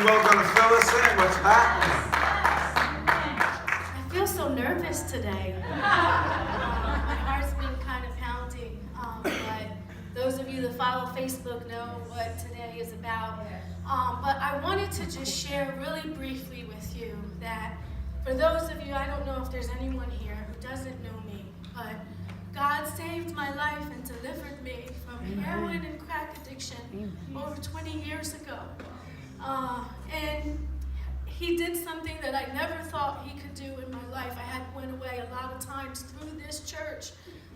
both going to fill us in. What's happening? I feel so nervous today. My heart's been kind of pounding, but those of you that follow Facebook know what today is about. But I wanted to just share really briefly with you that for those of you, I don't know if there's anyone here who doesn't know me, but God saved my life and delivered me from heroin and crack addiction over 20 years ago. And he did something that I never thought he could do in my life. I had went away a lot of times through this church,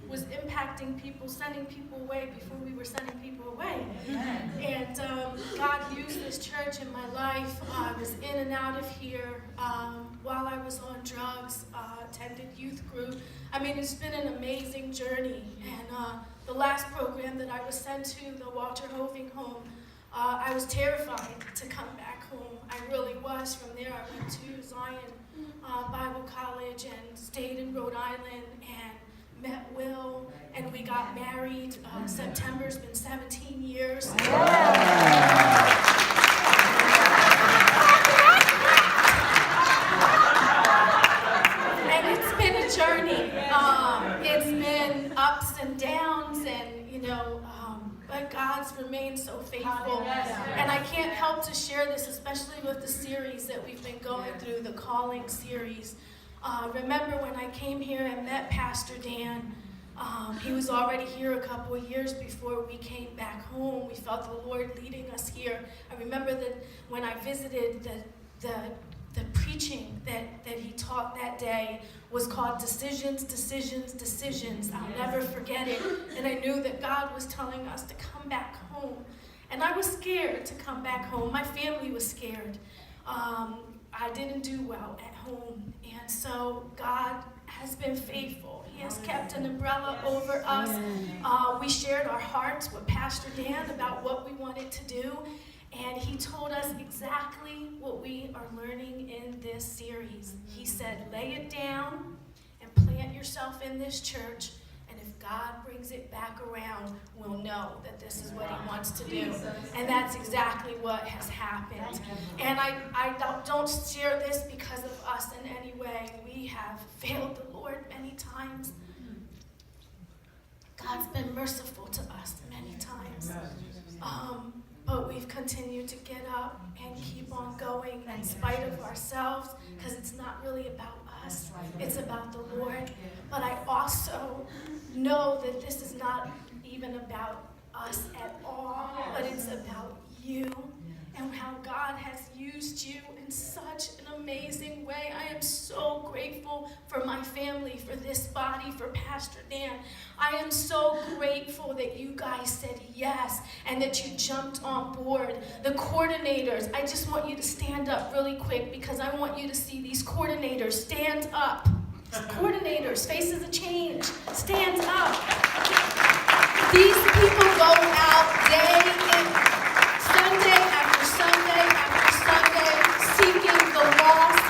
was impacting people, sending people away before we were sending people away. And God used this church in my life. I was in and out of here while I was on drugs, attended youth group. I mean, it's been an amazing journey. And the last program that I was sent to, the Walter Hoving home, I was terrified to come back home. I really was. From there, I went to Zion Bible College and stayed in Rhode Island and met Wil, and we got married. September's been 17 years. And it's been a journey. It's been ups and downs, and but God's remained so faithful. And I can't help to share this, especially with the series that we've been going through, the Calling series. Remember when I came here and met Pastor Dan, he was already here a couple of years before we came back home. We felt the Lord leading us here. I remember that when I visited, the preaching that he taught that day was called Decisions, Decisions, Decisions. I'll never forget it. And I knew that God was telling us to come back home. And I was scared to come back home. My family was scared. I didn't do well at home. And so God has been faithful. He has kept an umbrella over us. We shared our hearts with Pastor Dan about what we wanted to do. And he told us exactly what we are learning in this series. He said, lay it down and plant yourself in this church. And if God brings it back around, we'll know that this is what he wants to do. And that's exactly what has happened. And I don't share this because of us in any way. We have failed the Lord many times. God's been merciful to us many times. But we've continued to get up and keep on going in spite of ourselves, because it's not really about us. It's about the Lord. But I also know that this is not even about us at all, but it's about you and how God has used you in such an amazing way. I am so grateful for my family, for this body, for Pastor Dan. I am so grateful that you guys said yes and that you jumped on board. The coordinators, I just want you to stand up really quick because I want you to see these coordinators. Stand up. Coordinators, faces of change, stand up. These people go out day in, Sunday after Sunday after Sunday, seeking the lost,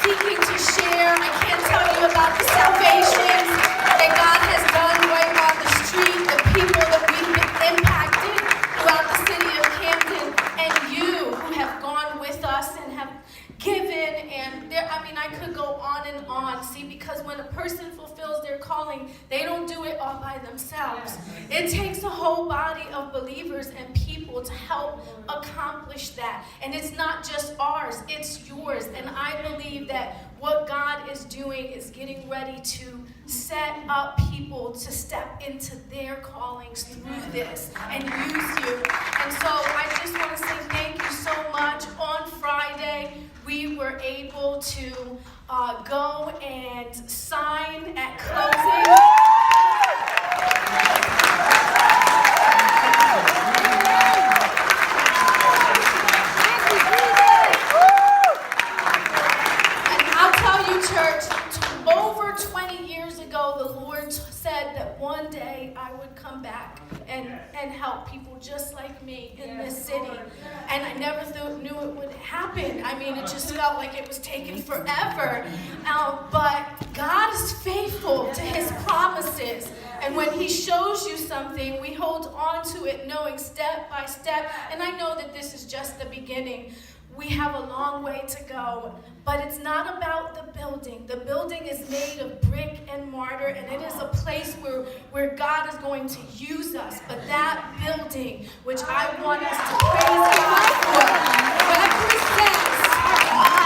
seeking to share. I can't tell you about the salvations that God has done right on the street, the people that we've been impacted throughout the city of Camden, and you who have gone with us and have given, and there, I could go on and on. See, because when a person fulfills their calling, they don't do it all by themselves. It takes a whole body of believers and people to help accomplish that. And it's not just ours, it's yours. And I believe that what God is doing is getting ready to set up people to step into their callings through this and use you. And so I just want to say thank you so much. On Friday, we were able to go and sign at closing. And I'll tell you, church, over 20 years ago, the Lord said that one day I would come back and help people just like me in this city. And I never knew it would happen. I mean, it just felt like it was taking forever. But God is faithful to his promises. And when he shows you something, we hold on to it, knowing step by step. And I know that this is just the beginning. we have a long way to go, but it's not about the building. The building is made of brick and mortar, and it is a place where God is going to use us. But that building, which I want us to praise God for, represents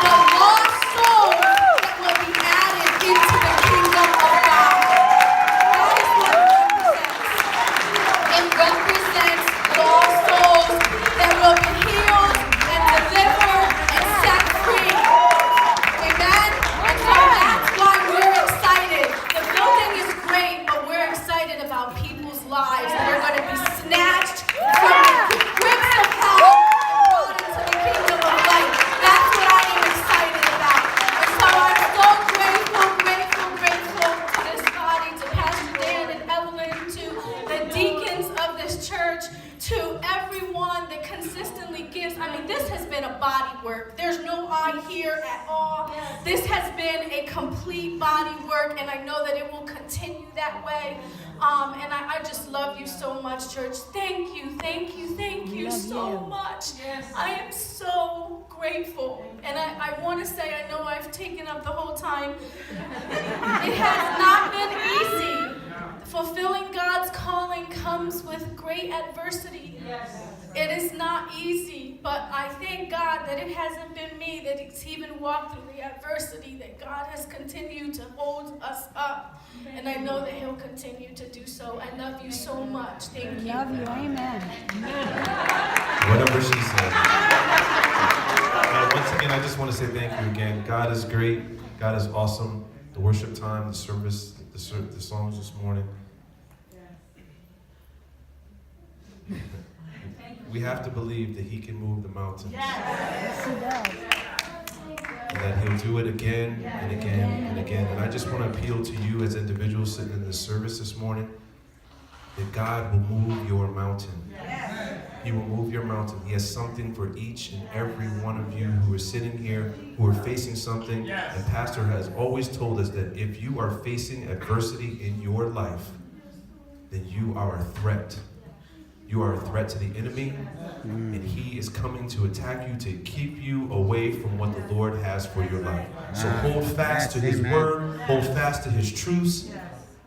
the lost souls that will be added into the kingdom of God. That is what it represents. It represents lost souls that will be healed and delivered and set free. Amen? And so that's why we're excited. The building is great, but we're excited about people's lives that are going to be snatched from the grips of hell and brought into the kingdom of light. That's what I am excited about. And so I'm so grateful to this body, to Pastor Dan and Evelyn, to the deacons of this church, to everyone that consistently gives. I mean, this has been a body work. There's no I here at all. This has been a complete body work, and I know that it will continue that way. And I just love you so much, church. Thank you so much. I am so grateful. And I want to say, I know I've taken up the whole time. It has not been easy. Fulfilling God's calling comes with great adversity. It is not easy, but I thank God that it hasn't been me that it's even walked through the adversity, that God has continued to hold us up. And I know that He'll continue to do so. I love you so much. Thank you. Love you. Amen. Whatever she said. Once again, I just want to say thank you again. God is great. God is awesome. The worship time, the service, the songs this morning. We have to believe that He can move the mountains. Yes, He does. And that He'll do it again and again and again. And I just want to appeal to you as individuals sitting in this service this morning, that God will move your mountain. He will move your mountain. He has something for each and every one of you who are sitting here, who are facing something. And Pastor has always told us that if you are facing adversity in your life, then you are a threat. You are a threat to the enemy, and he is coming to attack you to keep you away from what the Lord has for your life. So hold fast to His word, hold fast to His truths,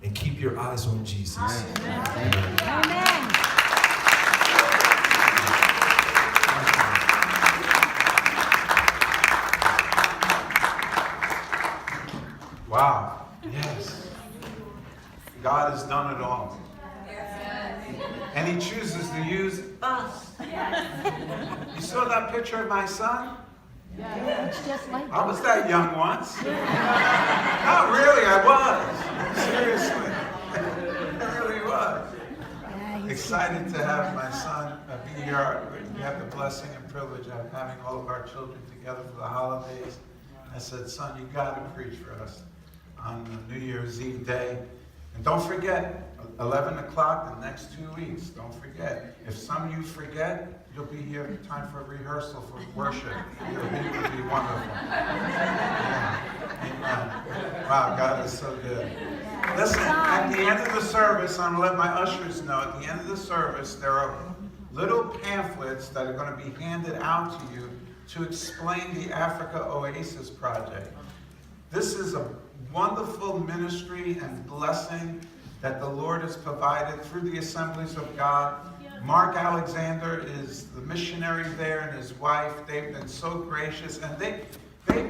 and keep your eyes on Jesus. Amen. Amen. Wow. Yes. God has done it all. And He chooses to use us. You saw that picture of my son? It's just like I was that young once. Not really, I was. Seriously. I really was. Excited to have my son be here. We have the blessing and privilege of having all of our children together for the holidays. I said, son, you got to preach for us on New Year's Eve day. And don't forget, 11 o'clock the next 2 weeks. Don't forget. If some of you forget, you'll be here in time for rehearsal for worship. It would be wonderful. Yeah. Amen. Wow, God is so good. Listen, at the end of the service, I'm going to let my ushers know, at the end of the service, there are little pamphlets that are going to be handed out to you to explain the Africa Oasis Project. This is a wonderful ministry and blessing that the Lord has provided through the Assemblies of God. Mark Alexander is the missionary there, and his wife. They've been so gracious, and they've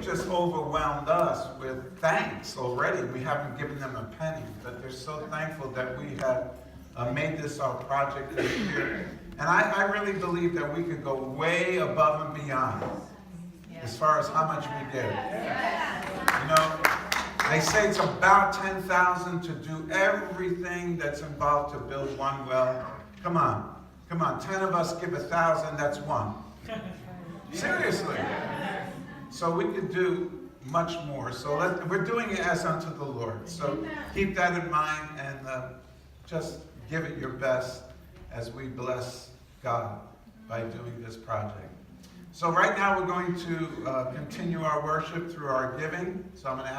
just overwhelmed us with thanks already. We haven't given them a penny, but they're so thankful that we have made this our project this year. And I really believe that we could go way above and beyond as far as how much we give. You know, they say it's about $10,000 to do everything that's involved to build one well. Come on. 10 of us give 1,000, that's one. Seriously. So we could do much more. So we're doing it as unto the Lord. So keep that in mind and just give it your best as we bless God by doing this project. So right now we're going to continue our worship through our giving. So I'm going to ask